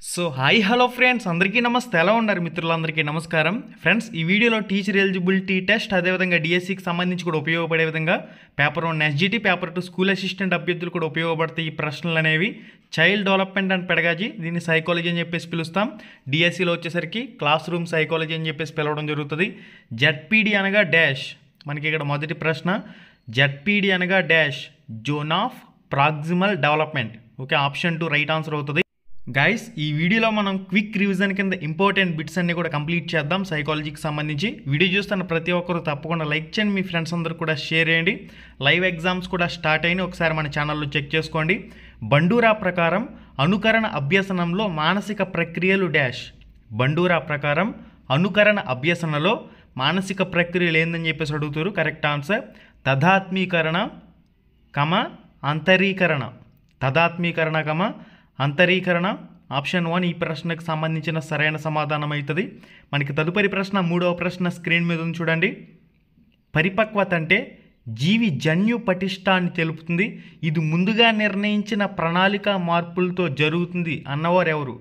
So hi hello friends, అందరికీ నమస్తే. ఎలా ఉన్నారు మిత్రులందరికీ నమస్కారం. ఫ్రెండ్స్, ఈ వీడియోలో టీచర్ ఎలిజిబిలిటీ టెస్ట్, అదేవిధంగా డిఎస్సికి సంబంధించి కూడా ఉపయోగపడే విధంగా paper 1 SGT, paper 2 school assistant అభ్యర్థులు కూడా ఉపయోగపడతాయి ఈ ప్రశ్నలు అనేవి. చైల్డ్ డెవలప్మెంట్ అండ్ పెడగాజీ, దీన్ని సైకాలజీ అని చెప్పేసి పిలుస్తాం. డిఎస్సిలో వచ్చేసరికి క్లాస్ రూమ్ సైకాలజీ అని చెప్పేసి పిలవడం జరుగుతుంది. జెడ్పీడి అనగా డాష్. మనకి ఇక్కడ మొదటి ప్రశ్న, జెడ్పీడి అనగా dash, zone of proximal development. Okay, option 2 right answer అవుతుంది. గైస్, ఈ వీడియోలో మనం క్విక్ రివిజన్ కింద ఇంపార్టెంట్ బిట్స్ అన్ని కూడా కంప్లీట్ చేద్దాం సైకాలజీకి సంబంధించి. వీడియో చూస్తున్న ప్రతి ఒక్కరు తప్పకుండా లైక్ చేయండి, మీ ఫ్రెండ్స్ అందరూ కూడా షేర్ చేయండి. లైవ్ ఎగ్జామ్స్ కూడా స్టార్ట్ అయినాయి, ఒకసారి మన ఛానల్లో చెక్ చేసుకోండి. బండూరా ప్రకారం అనుకరణ అభ్యసనంలో మానసిక ప్రక్రియలు డాష్. బండూరా ప్రకారం అనుకరణ అభ్యసనలో మానసిక ప్రక్రియలు ఏందని చెప్పేసి అడుగుతారు. కరెక్ట్ ఆన్సర్ తదాత్మీకరణ కమ అంతరీకరణ. తదాత్మీకరణ కమ అంతరీకరణ. ఆప్షన్ 1 ఈ ప్రశ్నకు సంబంధించిన సరైన సమాధానం అవుతుంది. మనకి తదుపరి ప్రశ్న, మూడవ ప్రశ్న స్క్రీన్ మీద ఉంది చూడండి. పరిపక్వత అంటే జీవి జన్యు పటిష్టాన్ని తెలుపుతుంది, ఇది ముందుగా నిర్ణయించిన ప్రణాళిక మార్పులతో జరుగుతుంది అన్నవారు ఎవరు?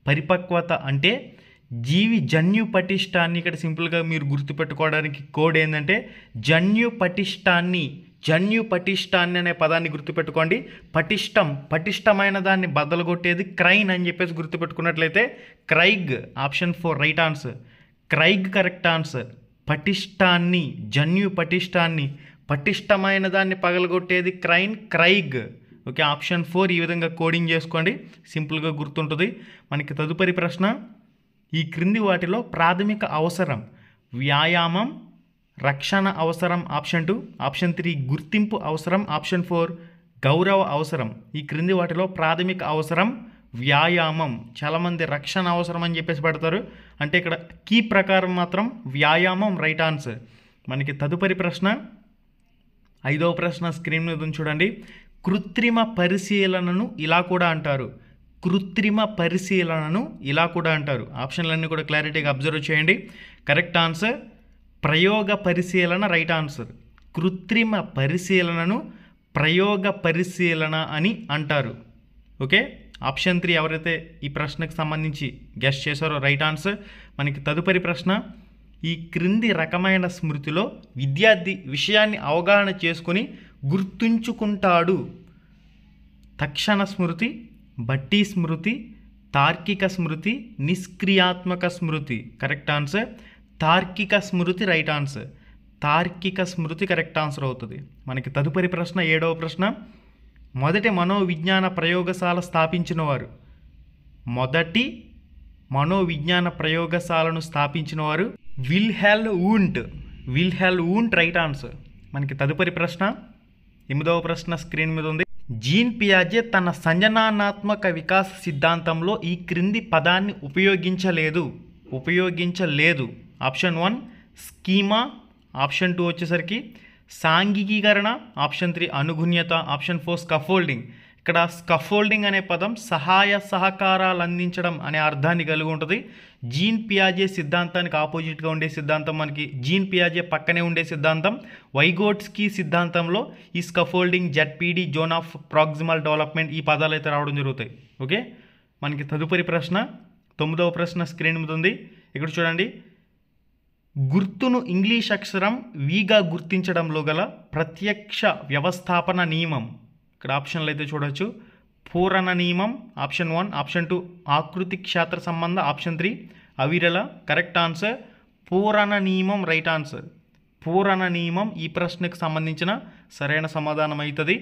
పరిపక్వత అంటే జీవి జన్యు పటిష్టాన్ని, ఇక్కడ సింపుల్గా మీరు గుర్తుపెట్టుకోవడానికి కోడ్ ఏంటంటే జన్యు పటిష్టాన్ని అనే పదాన్ని గుర్తుపెట్టుకోండి. పటిష్టం, పటిష్టమైన దాన్ని బద్దలుగొట్టేది క్రైన్ అని చెప్పేసి గుర్తుపెట్టుకున్నట్లయితే Craig. Option 4 right answer. Craig correct answer. పటిష్టాన్ని, జన్యు పటిష్టాన్ని, పటిష్టమైన దాన్ని పగలగొట్టేది క్రైగ్. ఓకే, ఆప్షన్ 4 ఈ విధంగా కోడింగ్ చేసుకోండి, సింపుల్గా గుర్తుంటుంది. మనకి తదుపరి ప్రశ్న, ఈ క్రింది వాటిలో ప్రాథమిక అవసరం వ్యాయామం, రక్షణ అవసరం. ఆప్షన్ 2. ఆప్షన్ 3 గుర్తింపు అవసరం. ఆప్షన్ 4 గౌరవ అవసరం. ఈ క్రింది వాటిలో ప్రాథమిక అవసరం వ్యాయామం. చాలామంది రక్షణ అవసరం అని చెప్పేసి పెడతారు, అంటే ఇక్కడ కీ ప్రకారం మాత్రం వ్యాయామం రైట్ ఆన్సర్. మనకి తదుపరి ప్రశ్న, 5వ ప్రశ్న స్క్రీన్ మీద ఉంది చూడండి. కృత్రిమ పరిశీలనను ఇలా కూడా అంటారు. కృత్రిమ పరిశీలనను ఇలా కూడా అంటారు. ఆప్షన్లన్నీ కూడా క్లారిటీగా అబ్జర్వ్ చేయండి. కరెక్ట్ ఆన్సర్ ప్రయోగ పరిశీలన రైట్ ఆన్సర్. కృత్రిమ పరిశీలనను ప్రయోగ పరిశీలన అని అంటారు. ఓకే, ఆప్షన్ 3 ఎవరైతే ఈ ప్రశ్నకు సంబంధించి గెస్ చేశారో రైట్ ఆన్సర్. మనకి తదుపరి ప్రశ్న, ఈ క్రింది రకమైన స్మృతిలో విద్యార్థి విషయాన్ని అవగాహన చేసుకొని గుర్తుంచుకుంటాడు. తక్షణ స్మృతి, బట్టి స్మృతి, తార్కిక స్మృతి, నిష్క్రియాత్మక స్మృతి. కరెక్ట్ ఆన్సర్ తార్కిక స్మృతి రైట్ ఆన్సర్. తార్కిక స్మృతి కరెక్ట్ ఆన్సర్ అవుతుంది. మనకి తదుపరి ప్రశ్న, 7వ ప్రశ్న, మొదటి మనోవిజ్ఞాన ప్రయోగశాల స్థాపించిన వారు. మొదటి మనోవిజ్ఞాన ప్రయోగశాలను స్థాపించిన వారు విల్హెల్మ్ వూంట్ రైట్ ఆన్సర్. మనకి తదుపరి ప్రశ్న, 8వ ప్రశ్న స్క్రీన్ మీద ఉంది. జీన్ పియాజే తన సంజనానాత్మక వికాస సిద్ధాంతంలో ఈ క్రింది పదాన్ని ఉపయోగించలేదు. Option 1 schema. ఆప్షన్ 2 వచ్చేసరికి సాంఘికీకరణ. ఆప్షన్ 3 అనుగుణ్యత. Option 4 scaffolding. ఇక్కడ స్కఫోల్డింగ్ అనే పదం సహాయ సహకారాలు అందించడం అనే అర్థాన్ని కలిగి ఉంటుంది. జీన్ పియాజే సిద్ధాంతానికి ఆపోజిట్గా ఉండే సిద్ధాంతం, మనకి జీన్ పియాజే పక్కనే ఉండే సిద్ధాంతం వైగోట్స్కీ సిద్ధాంతంలో ఈ scaffolding, ZPD, zone of proximal development ఈ పదాలు అయితే రావడం జరుగుతాయి. ఓకే, మనకి తదుపరి ప్రశ్న, 9వ ప్రశ్న స్క్రీన్ మీద ఉంది. ఇక్కడ చూడండి, గుర్తును ఇంగ్లీష్ అక్షరం వీగా గుర్తించడంలో గల ప్రత్యక్ష వ్యవస్థాపన నియమం. ఇక్కడ ఆప్షన్లు అయితే చూడవచ్చు. పూరణ నియమం ఆప్షన్ 1. ఆప్షన్ 2 ఆకృతి క్షేత్ర సంబంధ. ఆప్షన్ 3 అవిరళ. కరెక్ట్ ఆన్సర్ పూరణ నియమం రైట్ ఆన్సర్. పూరణ నియమం ఈ ప్రశ్నకు సంబంధించిన సరైన సమాధానం అవుతుంది.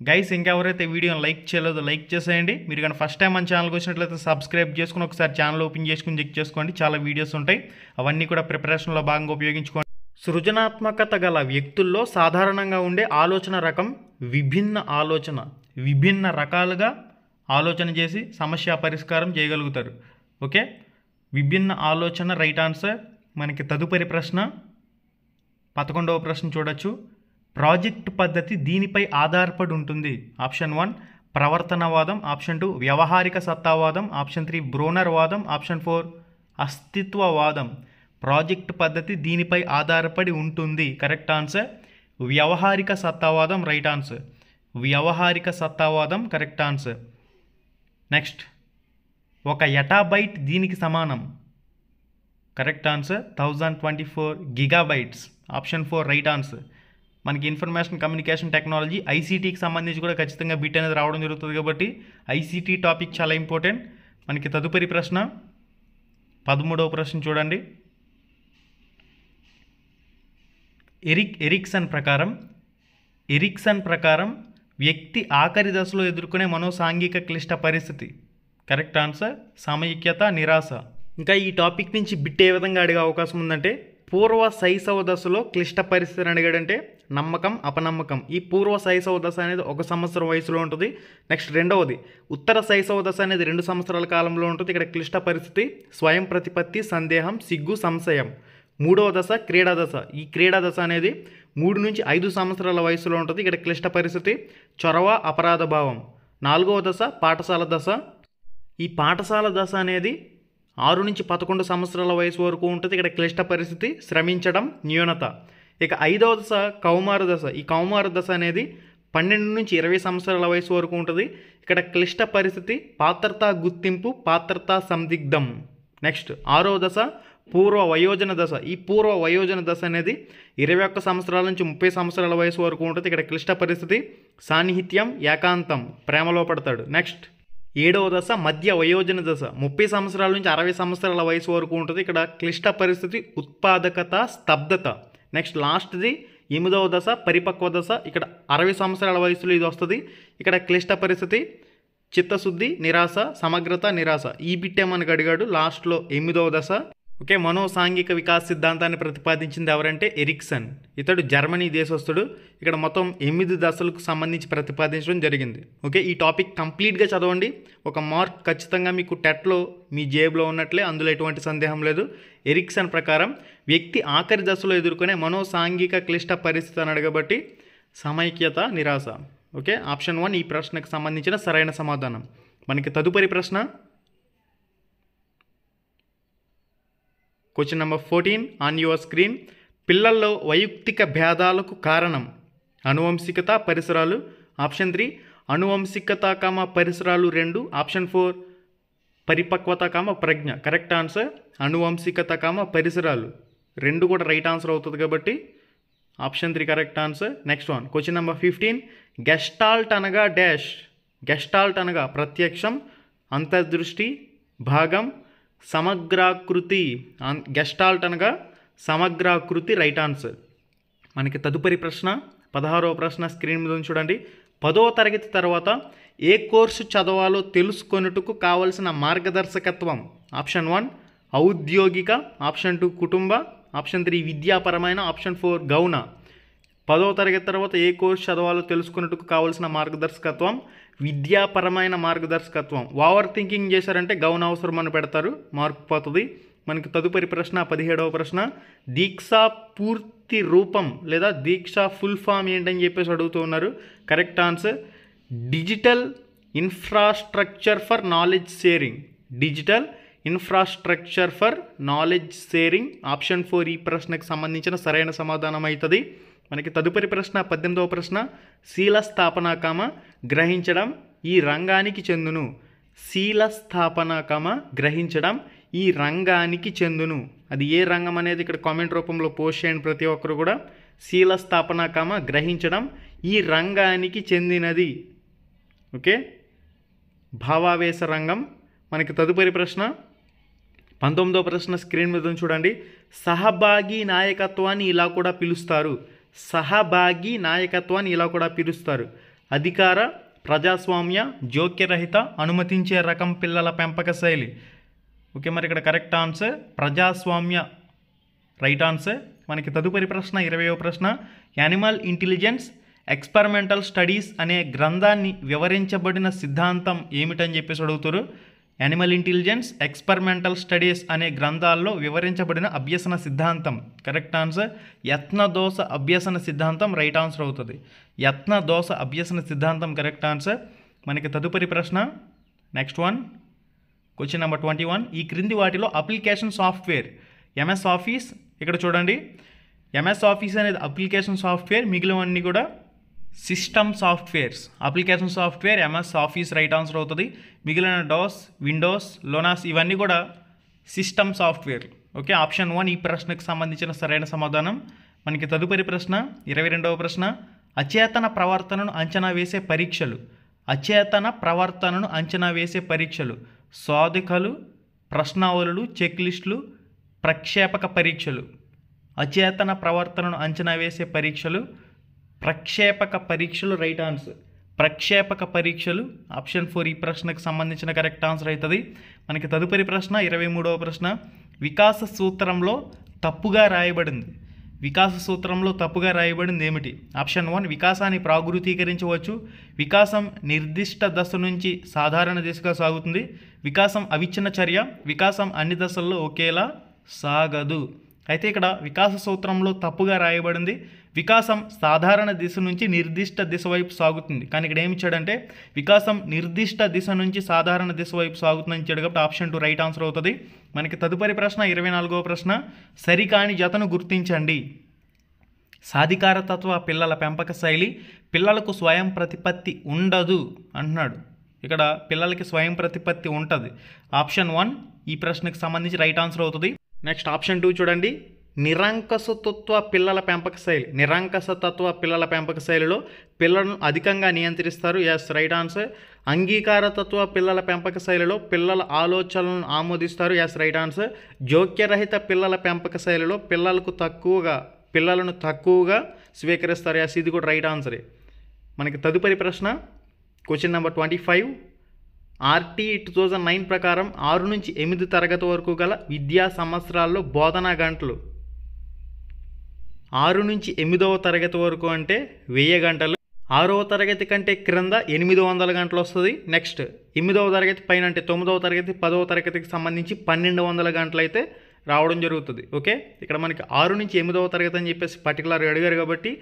గైస్, ఇంకెవరైతే వీడియోని లైక్ చేయలేదో లైక్ చేసేయండి. మీరు కానీ ఫస్ట్ టైం మన ఛానల్కి వచ్చినట్లయితే సబ్స్క్రైబ్ చేసుకుని ఒకసారి ఛానల్ ఓపెన్ చేసుకుని చెక్ చేసుకోండి. చాలా వీడియోస్ ఉంటాయి, అవన్నీ కూడా ప్రిపరేషన్లో భాగంగా ఉపయోగించుకోండి. సృజనాత్మకత గల వ్యక్తుల్లో సాధారణంగా ఉండే ఆలోచన రకం విభిన్న ఆలోచన. విభిన్న రకాలుగా ఆలోచన చేసి సమస్య పరిష్కారం చేయగలుగుతారు. ఓకే, విభిన్న ఆలోచన రైట్ ఆన్సర్. మనకి తదుపరి ప్రశ్న, 11వ ప్రశ్న చూడొచ్చు. ప్రాజెక్ట్ పద్ధతి దీనిపై ఆధారపడి ఉంటుంది. ఆప్షన్ 1 ప్రవర్తనవాదం. ఆప్షన్ 2 వ్యవహారిక సత్తావాదం. ఆప్షన్ 3 బ్రోనర్ వాదం. ఆప్షన్ 4 అస్తిత్వవాదం. ప్రాజెక్ట్ పద్ధతి దీనిపై ఆధారపడి ఉంటుంది. కరెక్ట్ ఆన్సర్ వ్యవహారిక సత్తావాదం రైట్ ఆన్సర్. వ్యవహారిక సత్తావాదం కరెక్ట్ ఆన్సర్. నెక్స్ట్ ఒక ఎటాబైట్ దీనికి సమానం. Correct answer 1024 gigabytes. Option 4 right answer. మనకి ఇన్ఫర్మేషన్ కమ్యూనికేషన్ టెక్నాలజీ ఐసీటీకి సంబంధించి కూడా ఖచ్చితంగా బిట్ అనేది రావడం జరుగుతుంది కాబట్టి ఐసీటీ టాపిక్ చాలా ఇంపార్టెంట్. మనకి తదుపరి ప్రశ్న 13వ ప్రశ్న చూడండి. ఎరిక్సన్ ప్రకారం వ్యక్తి ఆఖరి దశలో ఎదుర్కొనే మనోసాంఘిక క్లిష్ట పరిస్థితి. కరెక్ట్ ఆన్సర్ సమైక్యత, నిరాశ. ఇంకా ఈ టాపిక్ నుంచి బిట్ ఏ విధంగా అడిగే అవకాశం ఉందంటే, పూర్వ శైశవ దశలో క్లిష్ట పరిస్థితిని అడిగాడంటే నమ్మకం, అపనమ్మకం. ఈ పూర్వ శైశవ దశ అనేది 1 సంవత్సరం వయసులో ఉంటుంది. నెక్స్ట్ రెండవది ఉత్తర శైశవ దశ అనేది 2 సంవత్సరాల కాలంలో ఉంటుంది. ఇక్కడ క్లిష్ట పరిస్థితి స్వయం ప్రతిపత్తి, సందేహం, సిగ్గు, సంశయం. 3వ దశ క్రీడా దశ. ఈ క్రీడా దశ అనేది 3 నుంచి 5 సంవత్సరాల వయసులో ఉంటుంది. ఇక్కడ క్లిష్ట పరిస్థితి చొరవ, అపరాధ భావం. 4వ దశ పాఠశాల దశ. ఈ పాఠశాల దశ అనేది 6 నుంచి 11 సంవత్సరాల వయసు వరకు ఉంటుంది. ఇక్కడ క్లిష్ట పరిస్థితి శ్రమించడం, న్యూనత. ఇక 5వ దశ కౌమార దశ. ఈ కౌమార దశ అనేది 12 నుంచి 20 సంవత్సరాల వయసు వరకు ఉంటుంది. ఇక్కడ క్లిష్ట పరిస్థితి పాత్రతా గుర్తింపు, పాత్రతా సందిగ్ధం. నెక్స్ట్ 6వ దశ పూర్వ వయోజన దశ. ఈ పూర్వ వయోజన దశ అనేది 21 సంవత్సరాల నుంచి 30 సంవత్సరాల వయసు వరకు ఉంటుంది. ఇక్కడ క్లిష్ట పరిస్థితి సాన్నిహిత్యం, ఏకాంతం, ప్రేమలో పడతాడు. నెక్స్ట్ 7వ దశ మధ్య వయోజన దశ. 30 సంవత్సరాల నుంచి 60 సంవత్సరాల వయసు వరకు ఉంటుంది. ఇక్కడ క్లిష్ట పరిస్థితి ఉత్పాదకత, స్తబ్దత. నెక్స్ట్ లాస్ట్ది 8వ దశ పరిపక్వ దశ. ఇక్కడ 60 సంవత్సరాల వయసులో ఇది వస్తుంది. ఇక్కడ క్లిష్ట పరిస్థితి చిత్తశుద్ధి, నిరాశ, సమగ్రత, నిరాశ. ఈ బిట్టే మనకు అడిగాడు లాస్ట్లో 8వ దశ. ఓకే, మనోసాంఘిక వికాస్ సిద్ధాంతాన్ని ప్రతిపాదించింది ఎవరంటే ఎరిక్సన్. ఇతడు జర్మనీ దేశస్థుడు. ఇక్కడ మొత్తం 8 దశలకు సంబంధించి ప్రతిపాదించడం జరిగింది. ఓకే, ఈ టాపిక్ కంప్లీట్గా చదవండి. ఒక మార్క్ ఖచ్చితంగా మీకు టెట్లో మీ జేబులో ఉన్నట్లే, అందులో ఎటువంటి సందేహం లేదు. ఎరిక్సన్ ప్రకారం వ్యక్తి ఆఖరి దశలో ఎదుర్కొనే మనోసాంఘిక క్లిష్ట పరిస్థితి అని అడగబట్టి సమైక్యత, నిరాశ. ఓకే, ఆప్షన్ 1 ఈ ప్రశ్నకు సంబంధించిన సరైన సమాధానం. మనకి తదుపరి ప్రశ్న question number 14 on your screen. పిల్లల్లో వైయక్తిక భేదాలకు కారణం అనువంశికత, పరిసరాలు. ఆప్షన్ 3 అనువంశికత, పరిసరాలు 2. ఆప్షన్ 4 పరిపక్వత, ప్రజ్ఞ. కరెక్ట్ ఆన్సర్ అనువంశికత, పరిసరాలు 2 కూడా రైట్ ఆన్సర్ అవుతుంది కాబట్టి option 3 correct answer. Next one question number 15. Gestalt అనగా డాష్. గెస్టాల్ట్ అనగా ప్రత్యక్షం, అంతర్దృష్టి, భాగం, సమగ్రాకృతి. గెస్టాల్ట్ అనగా సమగ్రాకృతి రైట్ ఆన్సర్. మనకి తదుపరి ప్రశ్న 16వ ప్రశ్న స్క్రీన్ మీద చూడండి. 10వ తరగతి తర్వాత ఏ కోర్సు చదవాలో తెలుసుకొనుటకు కావలసిన మార్గదర్శకత్వం. ఆప్షన్ 1 ఔద్యోగిక, ఆప్షన్ 2 కుటుంబ, ఆప్షన్ 3 విద్యాపరమైన, ఆప్షన్ 4 గౌణ. 10వ తరగతి తర్వాత ఏ కోర్సు చదవాలో తెలుసుకున్నట్టుకు కావాల్సిన మార్గదర్శకత్వం విద్యాపరమైన మార్గదర్శకత్వం. ఓవర్ థింకింగ్ చేశారంటే గౌన అవసరం అని పెడతారు, మార్పు పోతుంది. మనకి తదుపరి ప్రశ్న 17వ ప్రశ్న. దీక్షా పూర్తి రూపం లేదా దీక్షా ఫుల్ ఫామ్ ఏంటని చెప్పేసి అడుగుతూ ఉన్నారు. Correct answer digital infrastructure for knowledge sharing. Digital infrastructure for knowledge sharing. Option 4 ఈ ప్రశ్నకు సంబంధించిన సరైన సమాధానం అవుతుంది. మనకి తదుపరి ప్రశ్న 18వ ప్రశ్న. శీల స్థాపన, గ్రహించడం ఈ రంగానికి చెందును. శీల స్థాపన, గ్రహించడం ఈ రంగానికి చెందును. అది ఏ రంగం అనేది ఇక్కడ కామెంట్ రూపంలో పోస్ట్ చేయండి ప్రతి ఒక్కరు కూడా. శీల స్థాపన, గ్రహించడం ఈ రంగానికి చెందినది. ఓకే, భావావేశ రంగం. మనకి తదుపరి ప్రశ్న 19వ ప్రశ్న స్క్రీన్ మీద చూడండి. సహభాగి నాయకత్వాన్ని ఇలా కూడా పిలుస్తారు. సహభాగి నాయకత్వాన్ని ఇలా కూడా పిలుస్తారు. అధికార, ప్రజాస్వామ్య, జోక్యరహిత, అనుమతించే రకం పిల్లల పెంపక శైలి. ఓకే, మరి ఇక్కడ కరెక్ట్ ఆన్సర్ ప్రజాస్వామ్య రైట్ ఆన్సర్. మనకి తదుపరి ప్రశ్న 20వ ప్రశ్న. యానిమల్ ఇంటెలిజెన్స్ ఎక్స్పెరిమెంటల్ స్టడీస్ అనే గ్రంథాన్ని వివరించబడిన సిద్ధాంతం ఏమిటని చెప్పేసి అడుగుతారు. యానిమల్ ఇంటెలిజెన్స్ ఎక్స్పెరిమెంటల్ స్టడీస్ అనే గ్రంథాల్లో వివరించబడిన అభ్యసన సిద్ధాంతం. కరెక్ట్ ఆన్సర్ యత్నదోష అభ్యసన సిద్ధాంతం రైట్ ఆన్సర్ అవుతుంది. యత్నదోష అభ్యసన సిద్ధాంతం కరెక్ట్ ఆన్సర్. మనకి తదుపరి ప్రశ్న నెక్స్ట్ వన్ క్వశ్చన్ నెంబర్ 21. ఈ క్రింది వాటిలో అప్లికేషన్ సాఫ్ట్వేర్ ఎంఎస్ ఆఫీస్. ఇక్కడ చూడండి, ఎంఎస్ ఆఫీస్ అనేది అప్లికేషన్ సాఫ్ట్వేర్, మిగిలినవన్నీ కూడా system softwares, application software, MS office right answer అవుతుంది. మిగిలిన డోస్, విండోస్, లోనాస్ ఇవన్నీ కూడా సిస్టమ్ సాఫ్ట్వేర్. ఓకే, ఆప్షన్ 1 ఈ ప్రశ్నకు సంబంధించిన సరైన సమాధానం. మనకి తదుపరి ప్రశ్న 22వ ప్రశ్న. అచేతన ప్రవర్తనను అంచనా వేసే పరీక్షలు. అచేతన ప్రవర్తనను అంచనా వేసే పరీక్షలు శోధికలు, ప్రశ్నావళులు, చెక్లిస్టులు, ప్రక్షేపక పరీక్షలు. అచేతన ప్రవర్తనను అంచనా వేసే పరీక్షలు ప్రక్షేపక పరీక్షలు రైట్ ఆన్సర్. ప్రక్షేపక పరీక్షలు ఆప్షన్ 4 ఈ ప్రశ్నకు సంబంధించిన కరెక్ట్ ఆన్సర్ అవుతుంది. మనకి తదుపరి ప్రశ్న 23వ ప్రశ్న. వికాస సూత్రంలో తప్పుగా రాయబడింది. వికాస సూత్రంలో తప్పుగా రాయబడింది ఏమిటి? ఆప్షన్ 1 వికాసాన్ని ప్రాగృతీకరించవచ్చు. వికాసం నిర్దిష్ట దశ నుంచి సాధారణ దిశగా సాగుతుంది. వికాసం అవిచ్ఛిన్న చర్య. వికాసం అన్ని దశల్లో ఒకేలా సాగదు. అయితే ఇక్కడ వికాస సూత్రంలో తప్పుగా రాయబడింది వికాసం సాధారణ దిశ నుంచి నిర్దిష్ట దిశ వైపు సాగుతుంది. కానీ ఇక్కడ ఏమి ఇచ్చాడంటే వికాసం నిర్దిష్ట దిశ నుంచి సాధారణ దిశ వైపు సాగుతుందని ఇచ్చాడు కాబట్టి ఆప్షన్ 2 రైట్ ఆన్సర్ అవుతుంది. మనకి తదుపరి ప్రశ్న 24వ ప్రశ్న. సరికాని జతను గుర్తించండి. సాధికారతత్వ పిల్లల పెంపక శైలి పిల్లలకు స్వయం ప్రతిపత్తి ఉండదు అంటున్నాడు. ఇక్కడ పిల్లలకి స్వయం ప్రతిపత్తి ఉంటుంది. ఆప్షన్ 1 ఈ ప్రశ్నకు సంబంధించి రైట్ ఆన్సర్ అవుతుంది. నెక్స్ట్ ఆప్షన్ 2 చూడండి. నిరంకసతత్వ పిల్లల పెంపక శైలి. నిరంకసతత్వ పిల్లల పెంపక శైలిలో పిల్లలను అధికంగా నియంత్రిస్తారు. Yes right answer. అంగీకారతత్వ పిల్లల పెంపక శైలిలో పిల్లల ఆలోచనలను ఆమోదిస్తారు. Yes right answer. జోక్యరహిత పిల్లల పెంపక శైలిలో పిల్లలను తక్కువగా స్వీకరిస్తారు. ఎస్ ఇది కూడా రైట్ ఆన్సరే. మనకి తదుపరి ప్రశ్న క్వశ్చన్ నెంబర్ 25. ఆర్టీ 2009 ప్రకారం 6 నుంచి 8 తరగతి వరకు గల విద్యా సంవత్సరాల్లో బోధనా గంటలు 6 నుంచి 8వ తరగతి వరకు అంటే 1000 గంటలు. 6వ తరగతి కంటే క్రింద 800 గంటలు వస్తుంది. నెక్స్ట్ 8వ తరగతి పైన అంటే 9వ తరగతి 10వ తరగతికి సంబంధించి 1200 గంటలు అయితే రావడం జరుగుతుంది. ఓకే, ఇక్కడ మనకి 6 నుంచి 8వ తరగతి అని చెప్పేసి పర్టికులర్గా అడిగారు కాబట్టి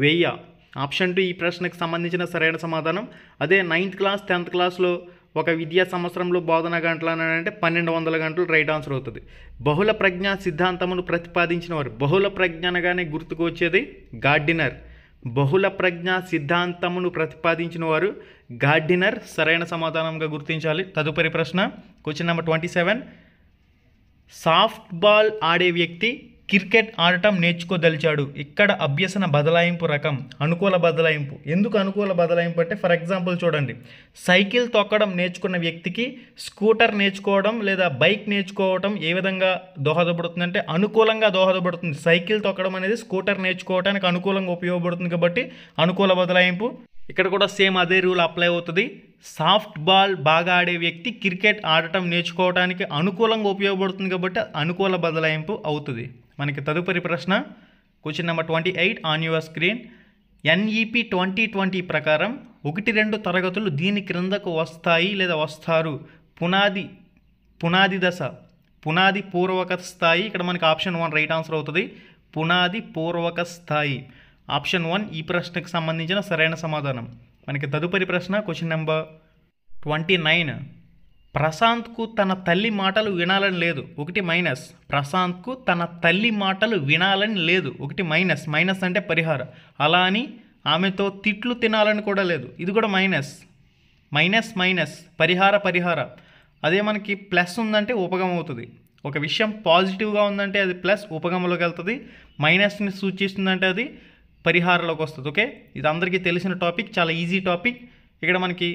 1000. ఆప్షన్ 2 ఈ ప్రశ్నకు సంబంధించిన సరైన సమాధానం. అదే 9th క్లాస్ 10th క్లాస్లో ఒక విద్యా సంవత్సరంలో బోధనా గంటలు అని అంటే 1200 గంటలు రైట్ ఆన్సర్ అవుతుంది. బహుళ ప్రజ్ఞా సిద్ధాంతమును ప్రతిపాదించిన వారు. బహుళ ప్రజ్ఞ అనగానే గుర్తుకు వచ్చేది గార్డినర్. బహుళ ప్రజ్ఞా సిద్ధాంతమును ప్రతిపాదించిన వారు గార్డినర్ సరైన సమాధానంగా గుర్తించాలి. తదుపరి ప్రశ్న క్వశ్చన్ నెంబర్ 27. సాఫ్ట్ బాల్ ఆడే వ్యక్తి క్రికెట్ ఆడటం నేర్చుకోదలిచాడు. ఇక్కడ అభ్యసన బదలాయింపు రకం అనుకూల బదలాయింపు. ఎందుకు అనుకూల బదలాయింపు అంటే ఫర్ ఎగ్జాంపుల్ చూడండి, సైకిల్ తొక్కడం నేర్చుకున్న వ్యక్తికి స్కూటర్ నేర్చుకోవడం లేదా బైక్ నేర్చుకోవడం ఏ విధంగా దోహదపడుతుందంటే అనుకూలంగా దోహదపడుతుంది. సైకిల్ తొక్కడం అనేది స్కూటర్ నేర్చుకోవడానికి అనుకూలంగా ఉపయోగపడుతుంది కాబట్టి అనుకూల బదలాయింపు. ఇక్కడ కూడా సేమ్ అదే రూల్ అప్లై అవుతుంది. సాఫ్ట్ బాల్ బాగా ఆడే వ్యక్తి క్రికెట్ ఆడటం నేర్చుకోవడానికి అనుకూలంగా ఉపయోగపడుతుంది కాబట్టి అనుకూల బదలాయింపు అవుతుంది. మనకి తదుపరి ప్రశ్న question number 28 on your screen. NEP 2020 ప్రకారం 1-2 తరగతులు దీని క్రిందకు వస్తాయి లేదా వస్తారు. పునాది దశ, పునాది పూర్వక స్థాయి. ఇక్కడ మనకి ఆప్షన్ 1 రైట్ ఆన్సర్ అవుతుంది. పునాది పూర్వక స్థాయి. ఆప్షన్ 1 ఈ ప్రశ్నకు సంబంధించిన సరైన సమాధానం. మనకి తదుపరి ప్రశ్న క్వశ్చన్ నెంబర్ 29. ప్రశాంత్కు తన తల్లి మాటలు వినాలని లేదు. 1 ప్రశాంత్కు తన తల్లి మాటలు వినాలని లేదు. 1 మైనస్ అంటే పరిహార. అలా అని ఆమెతో తిట్లు తినాలని కూడా లేదు. ఇది కూడా మైనస్ పరిహార. అదే మనకి ప్లస్ ఉందంటే ఉపగమం అవుతుంది. ఒక విషయం పాజిటివ్గా ఉందంటే అది ప్లస్ ఉపగమంలోకి వెళ్తుంది. మైనస్ని సూచిస్తుందంటే అది పరిహారంలోకి వస్తుంది. ఓకే, ఇది అందరికీ తెలిసిన టాపిక్, చాలా ఈజీ టాపిక్. ఇక్కడ మనకి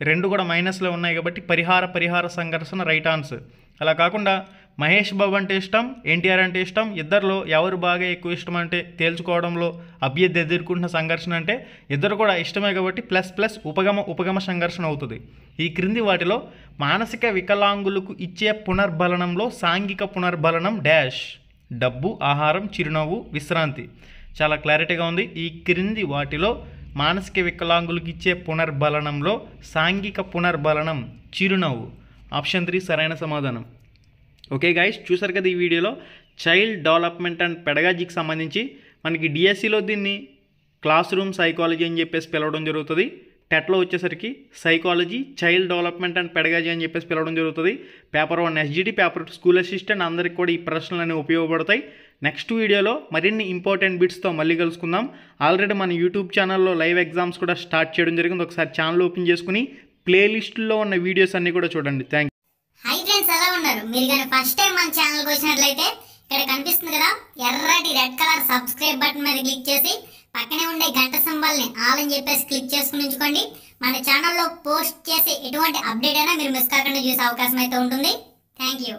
2 కూడా మైనస్లో ఉన్నాయి కాబట్టి పరిహార సంఘర్షణ రైట్ ఆన్సర్. అలా కాకుండా మహేష్ బాబు అంటే ఇష్టం, ఎన్టీఆర్ అంటే ఇష్టం, ఇద్దరిలో ఎవరు బాగా ఎక్కువ ఇష్టం అంటే తేల్చుకోవడంలో అభ్యర్థి ఎదుర్కొంటున్న సంఘర్షణ అంటే ఇద్దరు కూడా ఇష్టమే కాబట్టి ప్లస్ ఉపగమ సంఘర్షణ అవుతుంది. ఈ క్రింది వాటిలో మానసిక వికలాంగులకు ఇచ్చే పునర్బలనంలో సాంఘిక పునర్బలనం డాష్. డబ్బు, ఆహారం, చిరునవ్వు, విశ్రాంతి. చాలా క్లారిటీగా ఉంది. ఈ క్రింది వాటిలో మానసిక వికలాంగులకు ఇచ్చే పునర్బలనంలో సాంఘిక పునర్బలనం చిరునవ్వు. ఆప్షన్ 3 సరైన సమాధానం. ఓకే గైస్, చూసారు కదా ఈ వీడియోలో చైల్డ్ డెవలప్మెంట్ అండ్ పెడగాజీకి సంబంధించి మనకి డిఎస్సిలో దీన్ని క్లాస్ రూమ్ సైకాలజీ అని చెప్పేసి పిలవడం జరుగుతుంది. టెట్లో వచ్చేసరికి psychology, child development and pedagogy అని చెప్పేసి పిలవడం జరుగుతుంది. Paper 1 SGT, paper 2 school assistant అందరికి కూడా ఈ ప్రశ్నలు అనేవి ఉపయోగపడతాయి. నెక్స్ట్ వీడియోలో మరిన్ని ఇంపార్టెంట్ బిట్స్తో మళ్ళీ కలుసుకుందాం. ఆల్రెడీ మన యూట్యూబ్ ఛానల్లో లైవ్ ఎగ్జామ్స్ కూడా స్టార్ట్ చేయడం జరిగింది. ఒకసారి ఛానల్ ఓపెన్ చేసుకుని ప్లేలిస్ట్లో ఉన్న వీడియోస్ అన్నీ కూడా చూడండి. Thank you. హై ఫ్రెండ్స్, ఎలా ఉన్నారు? మీరు కానీ ఫస్ట్ టైం మన ఛానల్కి వచ్చినట్లయితే ఇక్కడ కనిపిస్తుంది కదా ఎర్రటి రెడ్ కలర్ సబ్స్క్రైబ్ బటన్ మీద క్లిక్ చేసి పక్కనే ఉండే గంట సింబల్ని ఆల్ అని చెప్పేసి క్లిక్ చేసుకుని ఉంచుకోండి. మన ఛానల్లో పోస్ట్ చేసే ఎటువంటి అప్డేట్ అయినా మీరు మిస్ కాకుండా చూసే అవకాశం అయితే ఉంటుంది. Thank you.